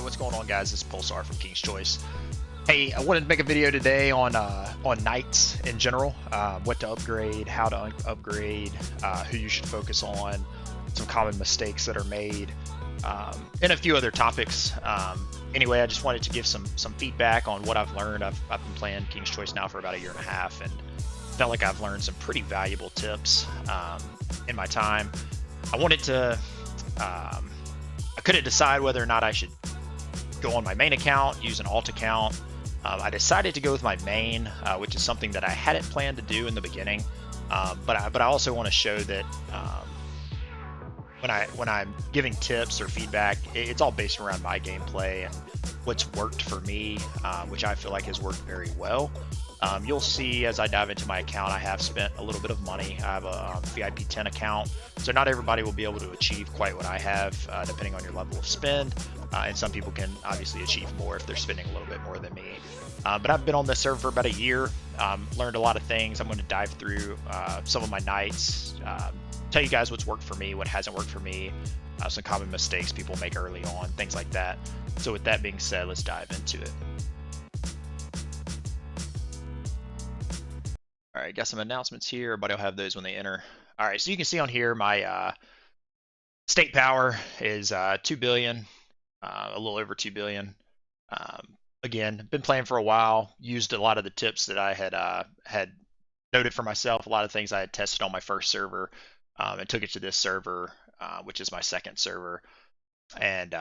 what's going on, guys? This is Pulsar from King's Choice. Hey, I wanted to make a video today on knights in general, what to upgrade, how to upgrade, who you should focus on, some common mistakes that are made, and a few other topics. Anyway, I just wanted to give some feedback on what I've learned. I've been playing King's Choice now for about a year and a half, and felt like I've learned some pretty valuable tips in my time. I wanted to, I couldn't decide whether or not I should go on my main account, use an alt account. I decided to go with my main, which is something that I hadn't planned to do in the beginning. But I also want to show that when I'm giving tips or feedback, it's all based around my gameplay and what's worked for me, which I feel like has worked very well. You'll see as I dive into my account, I have spent a little bit of money. I have a VIP 10 account, so not everybody will be able to achieve quite what I have, depending on your level of spend. And some people can obviously achieve more if they're spending a little bit more than me. But I've been on this server for about a year, learned a lot of things. I'm going to dive through some of my knights, tell you guys what's worked for me, what hasn't worked for me, some common mistakes people make early on, things like that. So with that being said, let's dive into it. All right, got some announcements here. Everybody will have those when they enter. All right, so you can see on here my state power is 2 billion, a little over 2 billion. Again, been playing for a while, used a lot of the tips that I had noted for myself, a lot of things I had tested on my first server, and took it to this server, which is my second server. And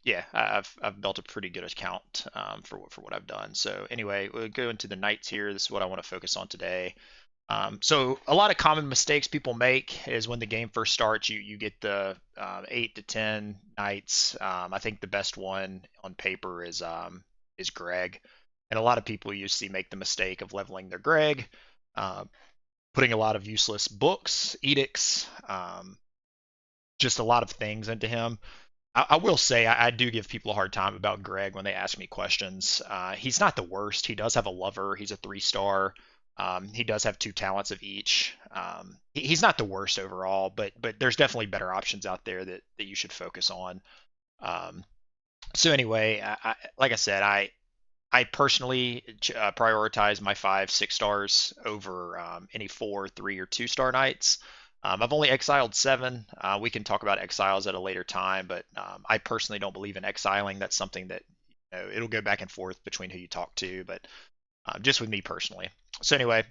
yeah, I've built a pretty good account for what I've done. So anyway, we'll go into the knights here. This is what I want to focus on today. So a lot of common mistakes people make is when the game first starts, you get the 8 to 10 knights. I think the best one on paper is Greg, and a lot of people you see make the mistake of leveling their Greg, putting a lot of useless books, edicts, just a lot of things into him. I will say I do give people a hard time about Greg when they ask me questions. He's not the worst. He does have a lover. He's a 3-star. He does have 2 talents of each. He's not the worst overall, but there's definitely better options out there that you should focus on. So anyway, like I said, I personally prioritize my 5, 6 stars over any 4, 3, or 2-star knights. I've only exiled 7. We can talk about exiles at a later time, but I personally don't believe in exiling. That's something that, you know, it'll go back and forth between who you talk to, but just with me personally. So anyway,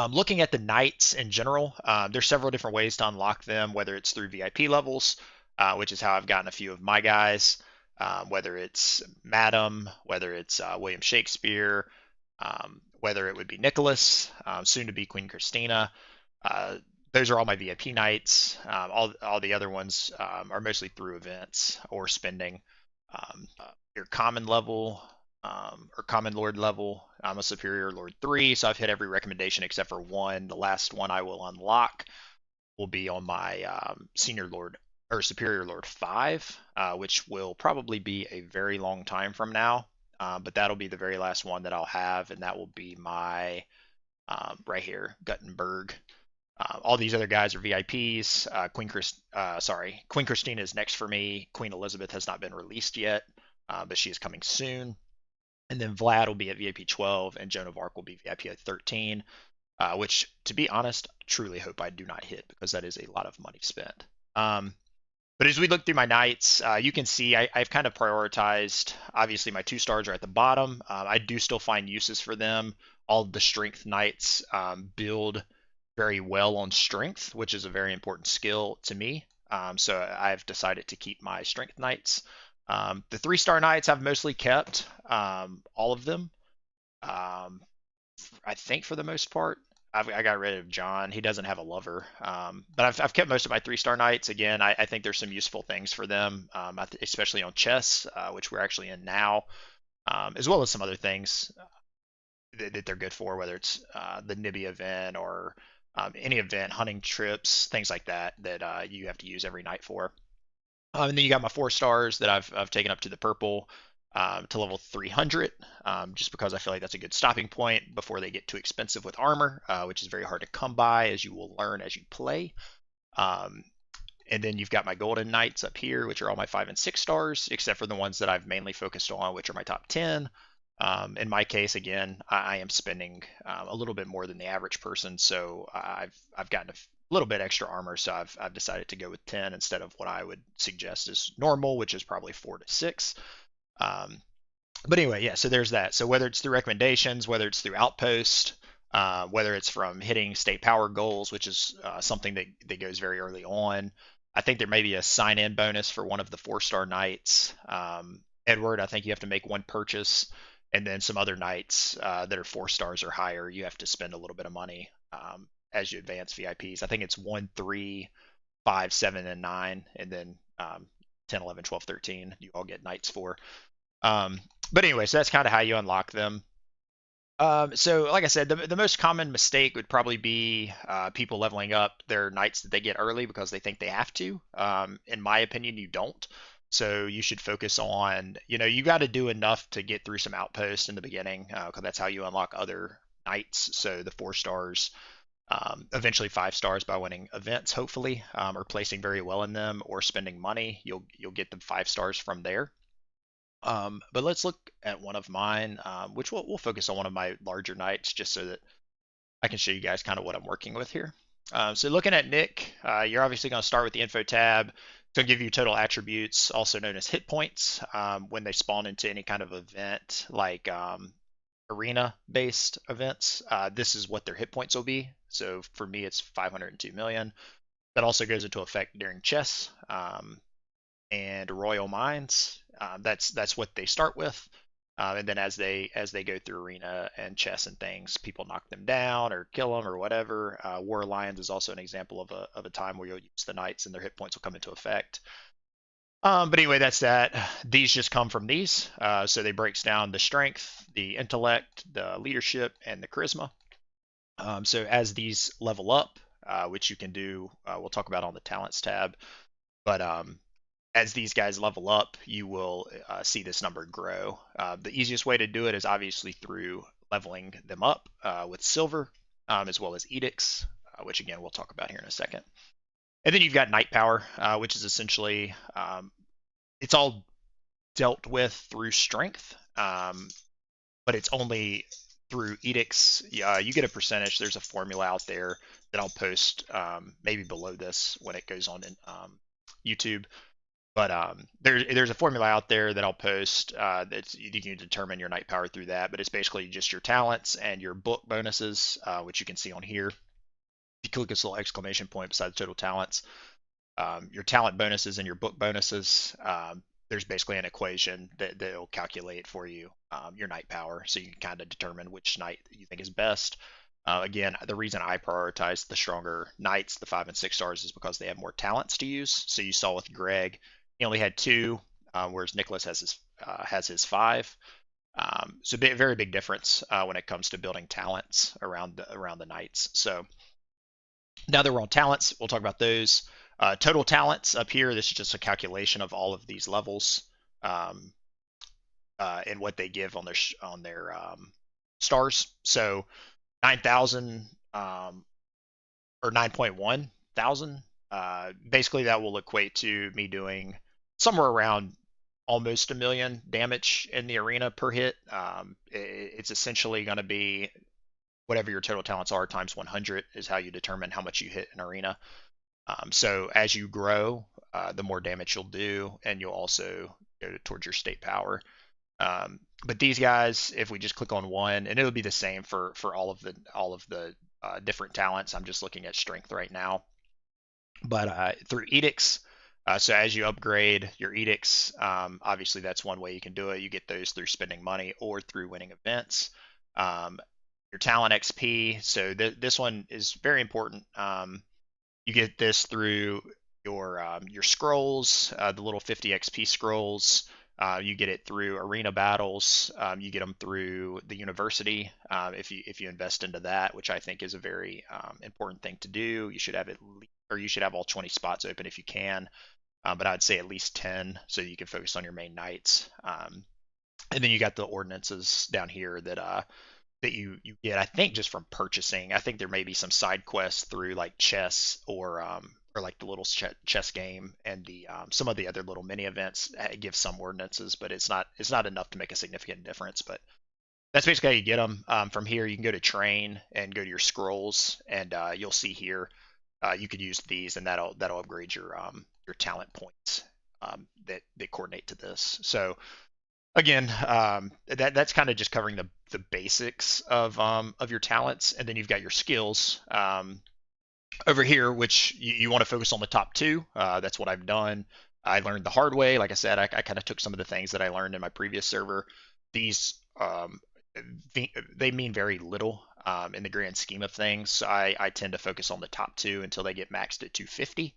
looking at the knights in general, there's several different ways to unlock them, whether it's through VIP levels, which is how I've gotten a few of my guys, whether it's Madam, whether it's William Shakespeare, whether it would be Nicholas, soon to be Queen Christina. Those are all my VIP knights. All the other ones are mostly through events or spending. Your common level or common lord level, I'm a superior lord 3, so I've hit every recommendation except for one. The last one I will unlock will be on my senior lord or superior lord 5, which will probably be a very long time from now. But that'll be the very last one that I'll have, and that will be my right here, Guttenberg. All these other guys are VIPs. Queen Christina is next for me. Queen Elizabeth has not been released yet, but she is coming soon. And then Vlad will be at VIP 12, and Joan of Arc will be VIP at 13, which, to be honest, truly hope I do not hit, because that is a lot of money spent. But as we look through my knights, you can see I've kind of prioritized, obviously my 2 stars are at the bottom. I do still find uses for them. All of the strength knights build very well on strength, which is a very important skill to me. So I've decided to keep my strength knights. The 3-star knights I've mostly kept, all of them. I think for the most part, I got rid of John. He doesn't have a lover, but I've kept most of my 3-star knights. Again, I think there's some useful things for them, especially on chess, which we're actually in now, as well as some other things that they're good for, whether it's the Nibby event or any event, hunting trips, things like that you have to use every night for. And then you got my 4 stars that I've taken up to the purple to level 300, just because I feel like that's a good stopping point before they get too expensive with armor, which is very hard to come by, as you will learn as you play. And then you've got my golden knights up here, which are all my 5 and 6 stars, except for the ones that I've mainly focused on, which are my top 10. In my case, again, I am spending a little bit more than the average person, so I've gotten a little bit extra armor, so I've decided to go with 10 instead of what I would suggest is normal, which is probably 4 to 6. Um, but anyway, yeah, so there's that. So whether it's through recommendations, whether it's through Outpost, whether it's from hitting state power goals, which is something that goes very early on. I think there may be a sign-in bonus for one of the 4 star knights. Edward, I think you have to make one purchase, and then some other knights that are 4 stars or higher, you have to spend a little bit of money as you advance VIPs. I think it's 1, 3, 5, 7, and 9, and then 10, 11, 12, 13. You all get knights for. But anyway, so that's kind of how you unlock them. So like I said, the most common mistake would probably be people leveling up their knights that they get early because they think they have to. In my opinion, you don't. So you should focus on, you got to do enough to get through some outposts in the beginning, because that's how you unlock other knights. So the 4 stars, eventually 5 stars by winning events, hopefully, or placing very well in them, or spending money. You'll get the 5 stars from there. But let's look at one of mine, which we'll focus on one of my larger knights just so that I can show you guys kind of what I'm working with here. So looking at Nick, you're obviously going to start with the info tab. It's going to give you total attributes, also known as hit points, when they spawn into any kind of event like arena-based events. This is what their hit points will be. So for me, it's 502 million. That also goes into effect during chess. And Royal Mines. That's what they start with, and then as they go through arena and chess and things, people knock them down or kill them or whatever. War Lions is also an example of a time where you'll use the knights and their hit points will come into effect. But anyway, that's that. These just come from these, so they breaks down the strength, the intellect, the leadership, and the charisma. So as these level up, which you can do, we'll talk about on the talents tab, but as these guys level up, you will see this number grow. The easiest way to do it is obviously through leveling them up with silver, as well as edicts, which again we'll talk about here in a second. And then you've got night power, which is essentially it's all dealt with through strength, but it's only through edicts. You get a percentage. There's a formula out there that I'll post maybe below this when it goes on in YouTube. But there's a formula out there that I'll post that you can determine your night power through that. But it's basically just your talents and your book bonuses, which you can see on here. If you click this little exclamation point beside the total talents, your talent bonuses and your book bonuses, there's basically an equation that'll calculate for you your night power, so you can kind of determine which night you think is best. Again, the reason I prioritize the stronger knights, the 5 and 6 stars, is because they have more talents to use. So you saw with Greg, he only had 2, whereas Nicholas has his 5. So very big difference when it comes to building talents around the knights. So now that we're on talents, we'll talk about those. Total talents up here. This is just a calculation of all of these levels and what they give on their stars. So 9,000 or 9.1 thousand. Basically, that will equate to me doing somewhere around almost 1 million damage in the arena per hit. It's essentially going to be whatever your total talents are times 100 is how you determine how much you hit in arena. So as you grow, the more damage you'll do, and you'll also go towards your state power. But these guys, if we just click on one, and it'll be the same for all of the different talents. I'm just looking at strength right now. But through edicts, so as you upgrade your edicts, obviously that's one way you can do it. You get those through spending money or through winning events. Your talent XP, so this one is very important. You get this through your scrolls, the little 50 XP scrolls. You get it through arena battles. You get them through the university if you invest into that, which I think is a very important thing to do. You should have you should have all 20 spots open if you can, but I'd say at least 10 so you can focus on your main knights. And then you got the ordinances down here that that you get, I think, just from purchasing. I think there may be some side quests through like chess or like the little chess game and the some of the other little mini events give some ordinances, but it's not enough to make a significant difference. But that's basically how you get them. From here, you can go to train and go to your scrolls, and you'll see here you could use these, and that'll upgrade your talent points that coordinate to this. So again, that's kind of just covering the basics of your talents, and then you've got your skills over here, which you want to focus on the top two. That's what I've done. I learned the hard way. Like I said, I kind of took some of the things that I learned in my previous server. These they mean very little in the grand scheme of things. So I tend to focus on the top two until they get maxed at 250.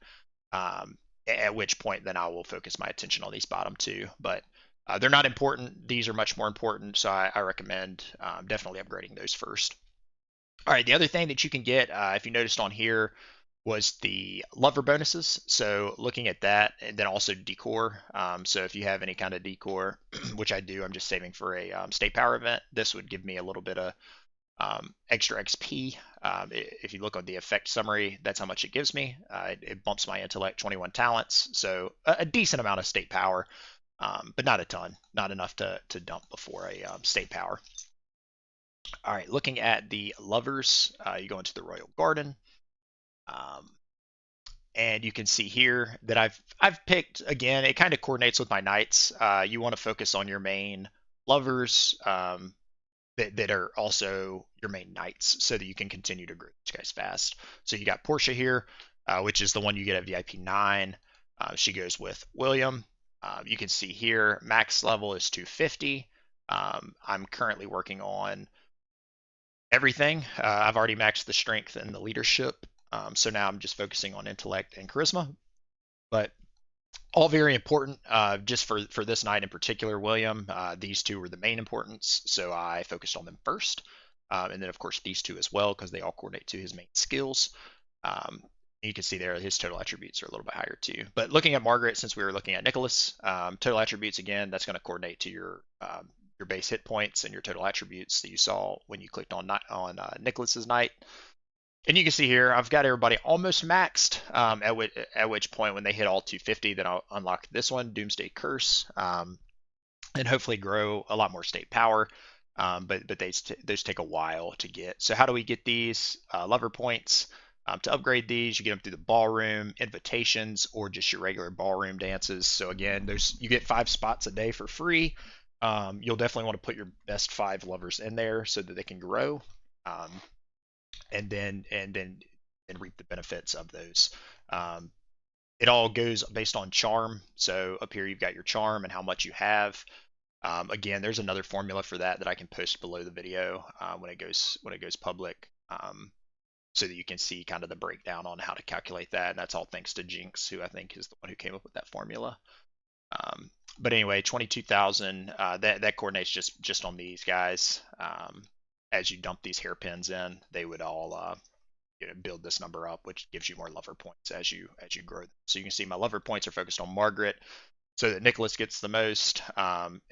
At which point then I will focus my attention on these bottom two. But they're not important. These are much more important, so I recommend definitely upgrading those first. All right, the other thing that you can get, if you noticed on here, was the lover bonuses. So looking at that, and then also decor. So if you have any kind of decor, which I do, I'm just saving for a state power event. This would give me a little bit of extra XP. If you look on the effect summary, that's how much it gives me. It bumps my intellect 21 talents, so a decent amount of state power, but not a ton, not enough to dump before a state power. All right, looking at the lovers, you go into the Royal Garden, um, and you can see here that I've picked again. It kind of coordinates with my knights. You want to focus on your main lovers that are also your main knights, so that you can continue to grow these guys fast. So you got Portia here, which is the one you get at VIP 9. She goes with William. You can see here max level is 250. I'm currently working on everything. I've already maxed the strength and the leadership. So now I'm just focusing on intellect and charisma. But all very important. Just for this night in particular, William, these two were the main importance, so I focused on them first. And then, of course, these two as well, because they all coordinate to his main skills. Um, you can see there his total attributes are a little bit higher too. But looking at Margaret, since we were looking at Nicholas, total attributes again, that's going to coordinate to your base hit points and your total attributes that you saw when you clicked on Nicholas's knight. And you can see here, I've got everybody almost maxed, at which point when they hit all 250, then I'll unlock this one, Doomsday Curse, and hopefully grow a lot more state power. But those take a while to get. So how do we get these lover points? To upgrade these, you get them through the ballroom, invitations, or just your regular ballroom dances. So again, you get 5 spots a day for free. You'll definitely want to put your best 5 lovers in there so that they can grow. And then reap the benefits of those. It all goes based on charm. So up here you've got your charm and how much you have. Again, there's another formula for that I can post below the video when it goes public, so that you can see kind of the breakdown on how to calculate that. And that's all thanks to Jinx, who I think is the one who came up with that formula. But anyway, 22,000. That coordinates just on these guys. As you dump these hairpins in, they would all build this number up, which gives you more lover points as you grow them. So you can see my lover points are focused on Margaret, so that Nicholas gets the most.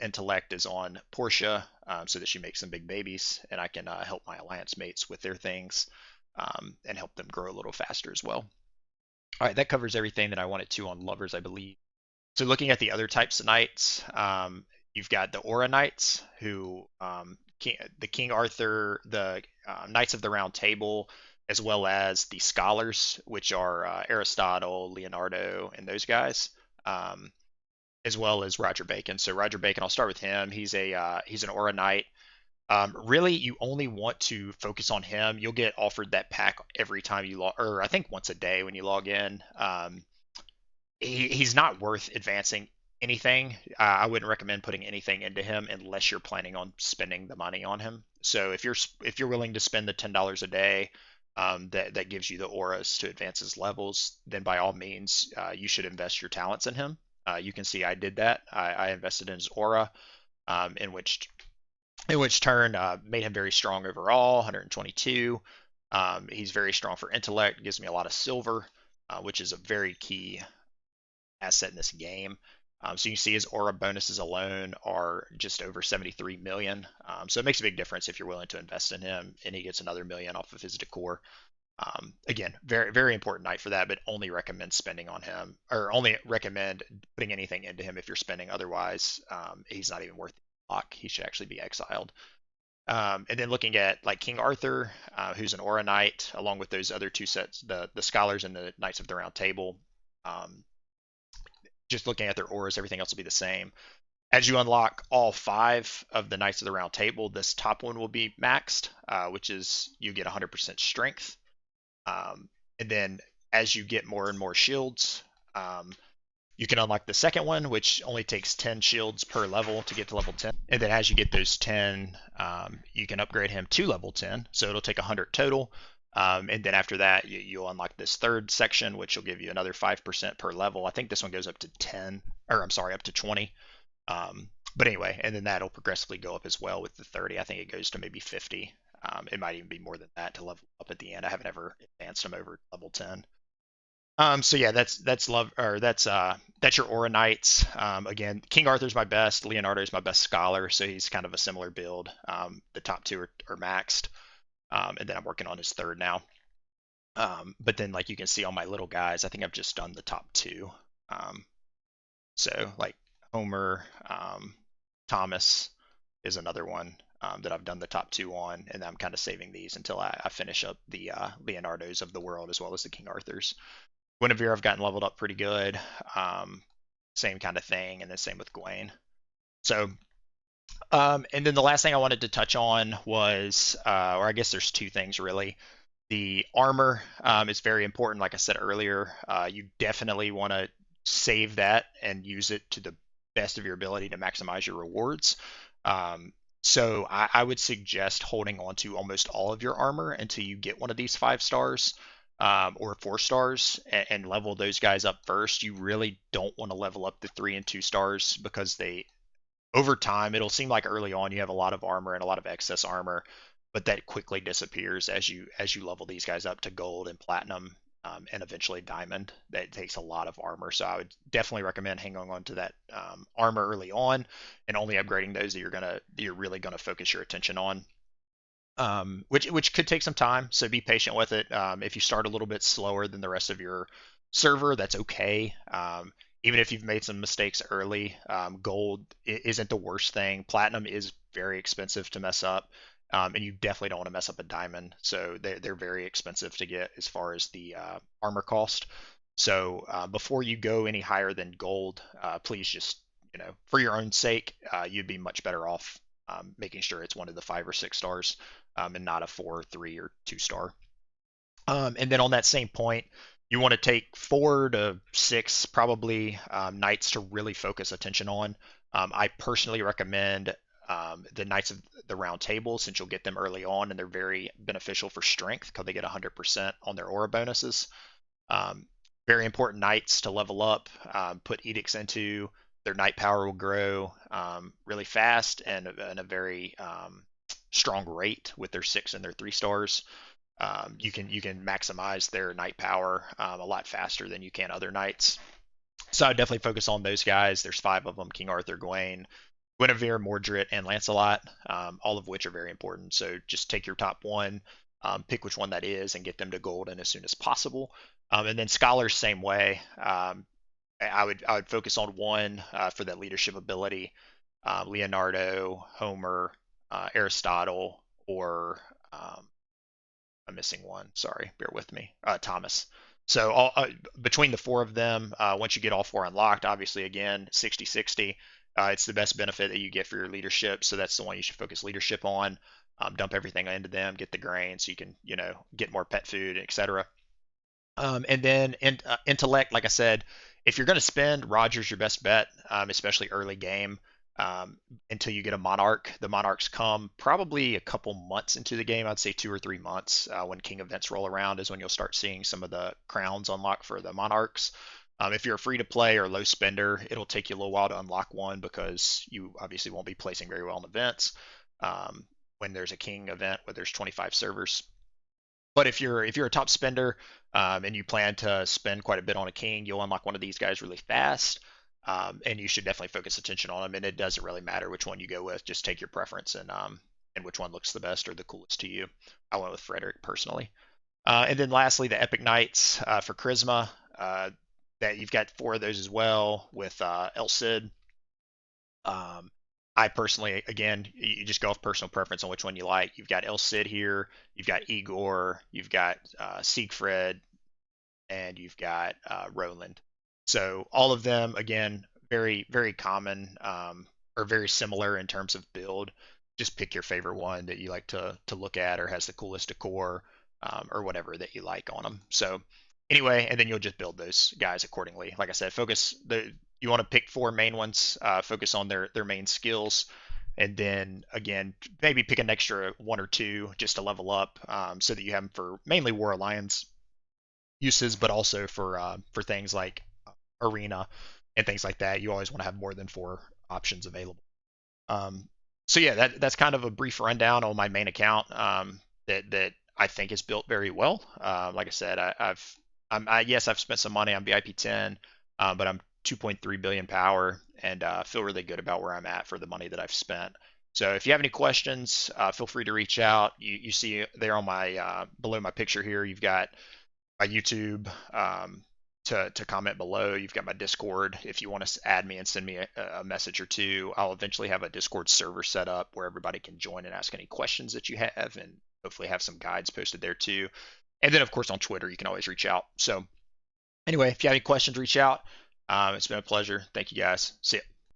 Intellect is on Portia, so that she makes some big babies, and I can help my alliance mates with their things, and help them grow a little faster as well. All right, that covers everything that I wanted to on lovers, I believe. So looking at the other types of knights, you've got the Aura Knights, who the King Arthur, the Knights of the Round Table, as well as the Scholars, which are Aristotle, Leonardo, and those guys, as well as Roger Bacon. So Roger Bacon, I'll start with him. He's an Aura Knight. Really, you only want to focus on him. You'll get offered that pack every time you log, or I think once a day when you log in. He's not worth advancing anything. I wouldn't recommend putting anything into him unless you're planning on spending the money on him. So if you're willing to spend the $10 a day, that gives you the auras to advance his levels, then by all means you should invest your talents in him. You can see I did that. I invested in his aura, in which turn made him very strong overall, 122. He's very strong for intellect, gives me a lot of silver, which is a very key asset in this game. So you can see his aura bonuses alone are just over 73 million. So it makes a big difference if you're willing to invest in him, and he gets another million off of his decor. Again, very, very important knight for that, but only recommend spending on him, or only recommend putting anything into him if you're spending. Otherwise, he's not even worth the block. He should actually be exiled. And then looking at like King Arthur, who's an Aura Knight, along with those other two sets, the Scholars and the Knights of the Round Table. Um, just looking at their auras, everything else will be the same. As you unlock all 5 of the Knights of the Round Table, this top one will be maxed, which is you get 100% strength. And then as you get more and more shields, you can unlock the second one, which only takes 10 shields per level to get to level 10. And then as you get those 10, you can upgrade him to level 10. So it'll take 100 total. And then after that, you'll unlock this third section, which will give you another 5% per level. I think this one goes up to 10, or I'm sorry, up to 20. But anyway, and then that'll progressively go up as well with the 30. I think it goes to maybe 50. It might even be more than that to level up at the end. I haven't ever advanced them over level 10. So yeah, that's love, or that's your Aura Knights. Again, King Arthur's my best. Leonardo's my best scholar, so he's kind of a similar build. The top 2 are maxed, and then I'm working on his third now. But then like you can see on my little guys, I think I've just done the top 2. So like Homer, Thomas is another one that I've done the top 2 on, and I'm kind of saving these until I finish up the Leonardos of the world as well as the King Arthurs. Guinevere I've gotten leveled up pretty good. Same kind of thing, and then same with Gawain. So, and then the last thing I wanted to touch on was, or I guess there's 2 things really. The armor is very important. Like I said earlier, you definitely want to save that and use it to the best of your ability to maximize your rewards. So I would suggest holding on to almost all of your armor until you get one of these 5 stars or 4 stars, and level those guys up first. You really don't want to level up the 3 and 2 stars because they, over time, it'll seem like early on you have a lot of armor and a lot of excess armor, but that quickly disappears as you level these guys up to gold and platinum, and eventually diamond. That takes a lot of armor, so I would definitely recommend hanging on to that armor early on and only upgrading those that you're really gonna focus your attention on. Which could take some time, so be patient with it. If you start a little bit slower than the rest of your server, that's okay. Even if you've made some mistakes early, gold isn't the worst thing. Platinum is very expensive to mess up, and you definitely don't want to mess up a diamond. So they're very expensive to get as far as the armor cost. So before you go any higher than gold, please just, for your own sake, you'd be much better off making sure it's one of the 5 or 6 stars, and not a 4, 3, or 2 star. And then on that same point, you want to take 4 to 6 probably knights to really focus attention on. I personally recommend the Knights of the Round Table, since you'll get them early on and they're very beneficial for strength because they get 100% on their aura bonuses. Very important knights to level up. Put edicts into, their knight power will grow really fast and a very strong rate with their 6 and their 3 stars. You can maximize their knight power a lot faster than you can other knights. So I would definitely focus on those guys. There's 5 of them: King Arthur, Gawain, Guinevere, Mordred, and Lancelot, all of which are very important. So just take your top 1, pick which one that is, and get them to golden as soon as possible. And then scholars, same way. I would focus on 1 for that leadership ability: Leonardo, Homer, Aristotle, or I'm missing one. Sorry, bear with me. Thomas. So between the 4 of them, once you get all 4 unlocked, obviously again 60-60. It's the best benefit that you get for your leadership, so that's the one you should focus leadership on. Dump everything into them, get the grain so you can get more pet food, etc. And then intellect, like I said, if you're going to spend, Roger's your best bet, especially early game, until you get a monarch. The monarchs come probably a couple months into the game. I'd say 2 or 3 months. When king events roll around is when you'll start seeing some of the crowns unlock for the monarchs. If you're a free to play or low spender, it'll take you a little while to unlock one because you obviously won't be placing very well in events. When there's a king event where there's 25 servers. But if you're a top spender, and you plan to spend quite a bit on a king, you'll unlock one of these guys really fast. and you should definitely focus attention on them. And it doesn't really matter which one you go with; just take your preference and which one looks the best or the coolest to you. I went with Frederick personally. And then lastly, the Epic Knights for Charisma. That you've got 4 of those as well with El Cid. Um, I personally, again, you just go off personal preference on which one you like. You've got El Cid here, you've got Igor, you've got Siegfried, and you've got Roland. So all of them, again, very, very common or very similar in terms of build. Just pick your favorite one that you like to look at or has the coolest decor or whatever that you like on them. So anyway, and then you'll just build those guys accordingly. Like I said, focus the you want to pick 4 main ones, focus on their main skills, and then again maybe pick an extra 1 or 2 just to level up, so that you have them for mainly War Alliance uses, but also for things like arena and things like that. You always want to have more than 4 options available. Um, so yeah, that's kind of a brief rundown on my main account that I think is built very well. Like I said, yes, I've spent some money on VIP 10, but I'm 2.3 billion power and feel really good about where I'm at for the money that I've spent. So if you have any questions, feel free to reach out. You see there on my below my picture here, you've got my YouTube to comment below. You've got my Discord if you want to add me and send me a message or two. I'll eventually have a Discord server set up where everybody can join and ask any questions that you have, and hopefully have some guides posted there too. And then, of course, on Twitter, you can always reach out. So, anyway, if you have any questions, reach out. It's been a pleasure. Thank you guys. See ya.